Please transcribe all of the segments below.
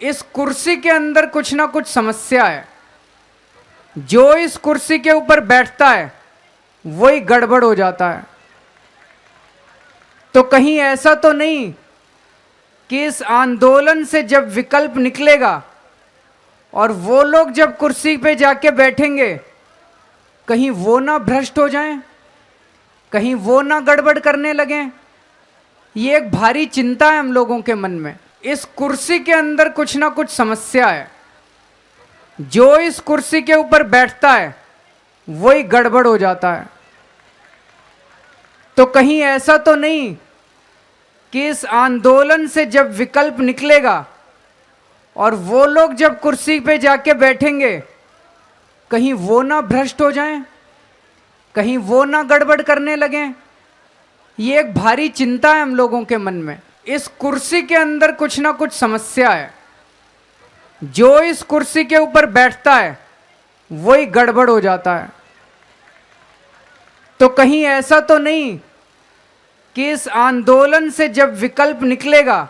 इस कुर्सी के अंदर कुछ ना कुछ समस्या है। जो इस कुर्सी के ऊपर बैठता है वही गड़बड़ हो जाता है। तो कहीं ऐसा तो नहीं कि इस आंदोलन से जब विकल्प निकलेगा और वो लोग जब कुर्सी पे जाके बैठेंगे, कहीं वो ना भ्रष्ट हो जाएं, कहीं वो ना गड़बड़ करने लगें। ये एक भारी चिंता है हम लोगों के मन में। इस कुर्सी के अंदर कुछ ना कुछ समस्या है। जो इस कुर्सी के ऊपर बैठता है वही गड़बड़ हो जाता है। तो कहीं ऐसा तो नहीं कि इस आंदोलन से जब विकल्प निकलेगा और वो लोग जब कुर्सी पे जाके बैठेंगे, कहीं वो ना भ्रष्ट हो जाएं, कहीं वो ना गड़बड़ करने लगें। ये एक भारी चिंता है हम लोगों के मन में। इस कुर्सी के अंदर कुछ ना कुछ समस्या है। जो इस कुर्सी के ऊपर बैठता है वही गड़बड़ हो जाता है। तो कहीं ऐसा तो नहीं कि इस आंदोलन से जब विकल्प निकलेगा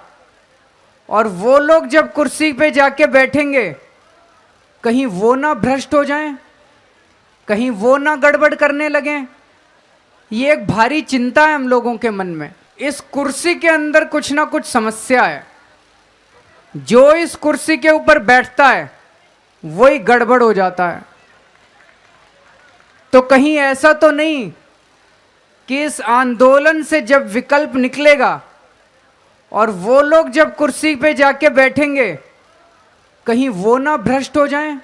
और वो लोग जब कुर्सी पे जाके बैठेंगे, कहीं वो ना भ्रष्ट हो जाएं, कहीं वो ना गड़बड़ करने लगें। ये एक भारी चिंता है हम लोगों के मन में। इस कुर्सी के अंदर कुछ ना कुछ समस्या है। जो इस कुर्सी के ऊपर बैठता है वही गड़बड़ हो जाता है। तो कहीं ऐसा तो नहीं कि इस आंदोलन से जब विकल्प निकलेगा और वो लोग जब कुर्सी पे जाके बैठेंगे, कहीं वो ना भ्रष्ट हो जाएं,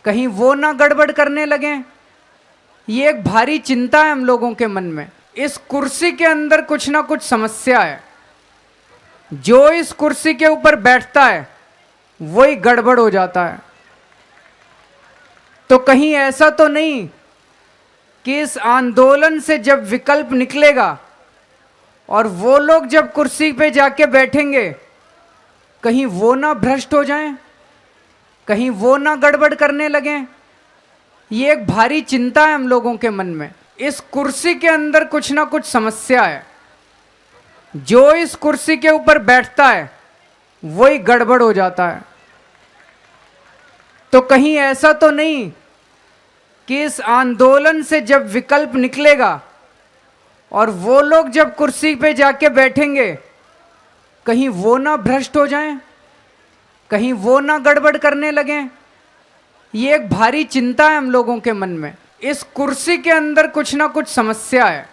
कहीं वो ना गड़बड़ करने लगें। ये एक भारी चिंता है हम लोगों के मन में। इस कुर्सी के अंदर कुछ ना कुछ समस्या है। जो इस कुर्सी के ऊपर बैठता है वही गड़बड़ हो जाता है। तो कहीं ऐसा तो नहीं कि इस आंदोलन से जब विकल्प निकलेगा और वो लोग जब कुर्सी पे जाके बैठेंगे, कहीं वो ना भ्रष्ट हो जाएं, कहीं वो ना गड़बड़ करने लगें। ये एक भारी चिंता है हम लोगों के मन में। इस कुर्सी के अंदर कुछ ना कुछ समस्या है। जो इस कुर्सी के ऊपर बैठता है वही गड़बड़ हो जाता है। तो कहीं ऐसा तो नहीं कि इस आंदोलन से जब विकल्प निकलेगा और वो लोग जब कुर्सी पे जाके बैठेंगे, कहीं वो ना भ्रष्ट हो जाएं, कहीं वो ना गड़बड़ करने लगें। ये एक भारी चिंता है हम लोगों के मन में। इस कुर्सी के अंदर कुछ ना कुछ समस्या है।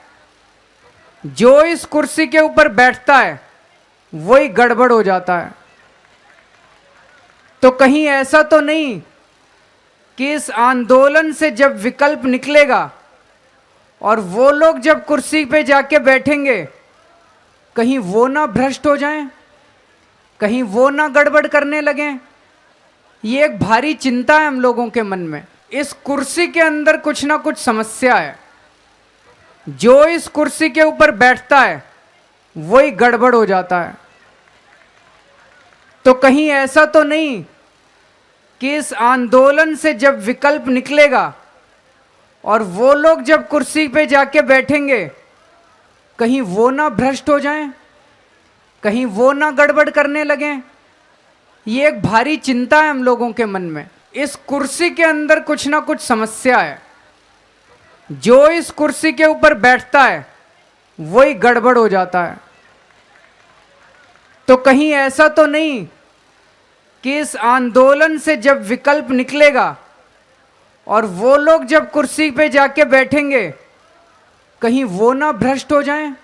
जो इस कुर्सी के ऊपर बैठता है वही गड़बड़ हो जाता है। तो कहीं ऐसा तो नहीं कि इस आंदोलन से जब विकल्प निकलेगा और वो लोग जब कुर्सी पे जाके बैठेंगे, कहीं वो ना भ्रष्ट हो जाएं, कहीं वो ना गड़बड़ करने लगें। ये एक भारी चिंता है हम लोगों के मन में। इस कुर्सी के अंदर कुछ ना कुछ समस्या है। जो इस कुर्सी के ऊपर बैठता है वही गड़बड़ हो जाता है। तो कहीं ऐसा तो नहीं कि इस आंदोलन से जब विकल्प निकलेगा और वो लोग जब कुर्सी पे जाके बैठेंगे, कहीं वो ना भ्रष्ट हो जाएं, कहीं वो ना गड़बड़ करने लगें। ये एक भारी चिंता है हम लोगों के मन में। इस कुर्सी के अंदर कुछ ना कुछ समस्या है। जो इस कुर्सी के ऊपर बैठता है वही गड़बड़ हो जाता है। तो कहीं ऐसा तो नहीं कि इस आंदोलन से जब विकल्प निकलेगा और वो लोग जब कुर्सी पे जाके बैठेंगे, कहीं वो ना भ्रष्ट हो जाएं,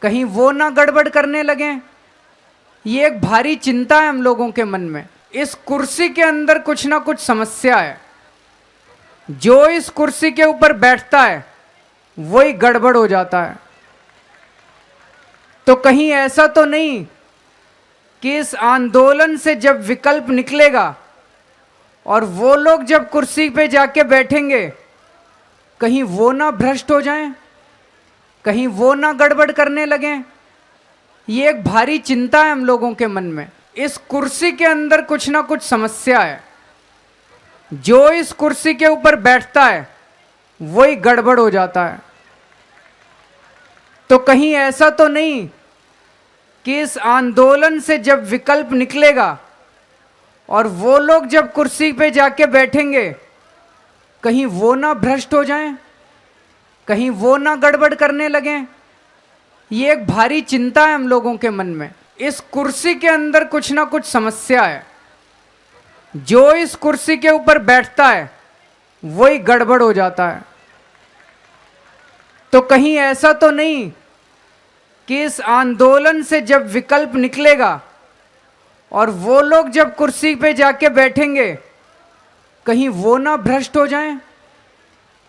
कहीं वो ना गड़बड़ करने लगें। ये एक भारी चिंता है हम लोगों के मन में। इस कुर्सी के अंदर कुछ ना कुछ समस्या है। जो इस कुर्सी के ऊपर बैठता है वही गड़बड़ हो जाता है। तो कहीं ऐसा तो नहीं कि इस आंदोलन से जब विकल्प निकलेगा और वो लोग जब कुर्सी पे जाके बैठेंगे, कहीं वो ना भ्रष्ट हो जाएं, कहीं वो ना गड़बड़ करने लगें। ये एक भारी चिंता है हम लोगों के मन में। इस कुर्सी के अंदर कुछ ना कुछ समस्या है। जो इस कुर्सी के ऊपर बैठता है वही गड़बड़ हो जाता है। तो कहीं ऐसा तो नहीं कि इस आंदोलन से जब विकल्प निकलेगा और वो लोग जब कुर्सी पे जाके बैठेंगे, कहीं वो ना भ्रष्ट हो जाएं, कहीं वो ना गड़बड़ करने लगें। ये एक भारी चिंता है हम लोगों के मन में। इस कुर्सी के अंदर कुछ ना कुछ समस्या है। जो इस कुर्सी के ऊपर बैठता है वही गड़बड़ हो जाता है। तो कहीं ऐसा तो नहीं कि इस आंदोलन से जब विकल्प निकलेगा और वो लोग जब कुर्सी पे जाके बैठेंगे, कहीं वो ना भ्रष्ट हो जाएं,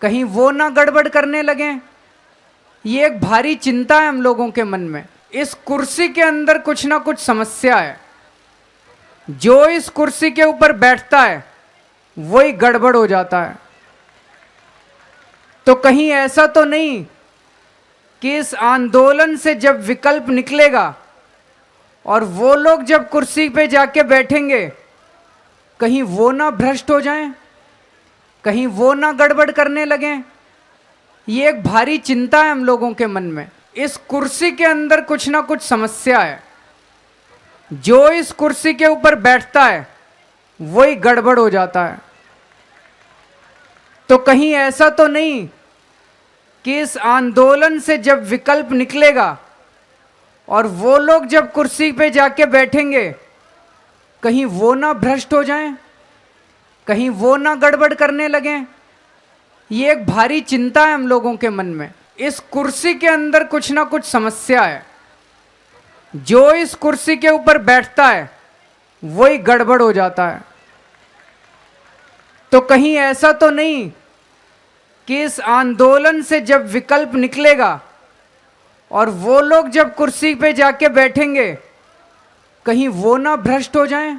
कहीं वो ना गड़बड़ करने लगें। ये एक भारी चिंता है हम लोगों के मन में। इस कुर्सी के अंदर कुछ ना कुछ समस्या है। जो इस कुर्सी के ऊपर बैठता है वही गड़बड़ हो जाता है। तो कहीं ऐसा तो नहीं कि इस आंदोलन से जब विकल्प निकलेगा और वो लोग जब कुर्सी पे जाके बैठेंगे, कहीं वो ना भ्रष्ट हो जाएं, कहीं वो ना गड़बड़ करने लगें। ये एक भारी चिंता है हम लोगों के मन में। इस कुर्सी के अंदर कुछ ना कुछ समस्या है। जो इस कुर्सी के ऊपर बैठता है वही गड़बड़ हो जाता है। तो कहीं ऐसा तो नहीं कि इस आंदोलन से जब विकल्प निकलेगा और वो लोग जब कुर्सी पे जाके बैठेंगे, कहीं वो ना भ्रष्ट हो जाएं, कहीं वो ना गड़बड़ करने लगें। ये एक भारी चिंता है हम लोगों के मन में। इस कुर्सी के अंदर कुछ ना कुछ समस्या है। जो इस कुर्सी के ऊपर बैठता है वही गड़बड़ हो जाता है। तो कहीं ऐसा तो नहीं कि इस आंदोलन से जब विकल्प निकलेगा और वो लोग जब कुर्सी पे जाके बैठेंगे, कहीं वो ना भ्रष्ट हो जाएं,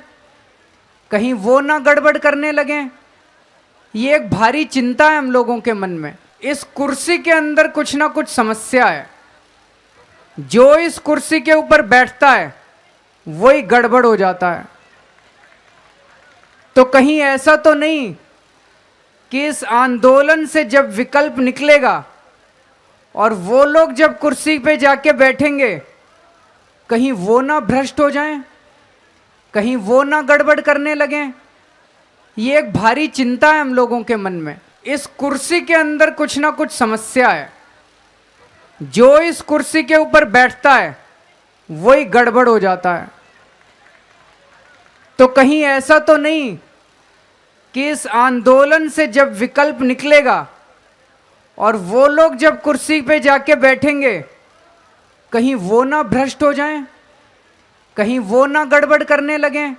कहीं वो ना गड़बड़ करने लगें। ये एक भारी चिंता है हम लोगों के मन में। इस कुर्सी के अंदर कुछ ना कुछ समस्या है। जो इस कुर्सी के ऊपर बैठता है वही गड़बड़ हो जाता है। तो कहीं ऐसा तो नहीं कि इस आंदोलन से जब विकल्प निकलेगा और वो लोग जब कुर्सी पे जाके बैठेंगे, कहीं वो ना भ्रष्ट हो जाएं, कहीं वो ना गड़बड़ करने लगें। ये एक भारी चिंता है हम लोगों के मन में। इस कुर्सी के अंदर कुछ ना कुछ समस्या है। जो इस कुर्सी के ऊपर बैठता है वही गड़बड़ हो जाता है। तो कहीं ऐसा तो नहीं कि इस आंदोलन से जब विकल्प निकलेगा और वो लोग जब कुर्सी पे जाके बैठेंगे, कहीं वो ना भ्रष्ट हो जाएं, कहीं वो ना गड़बड़ करने लगें।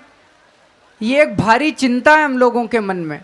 ये एक भारी चिंता है हम लोगों के मन में।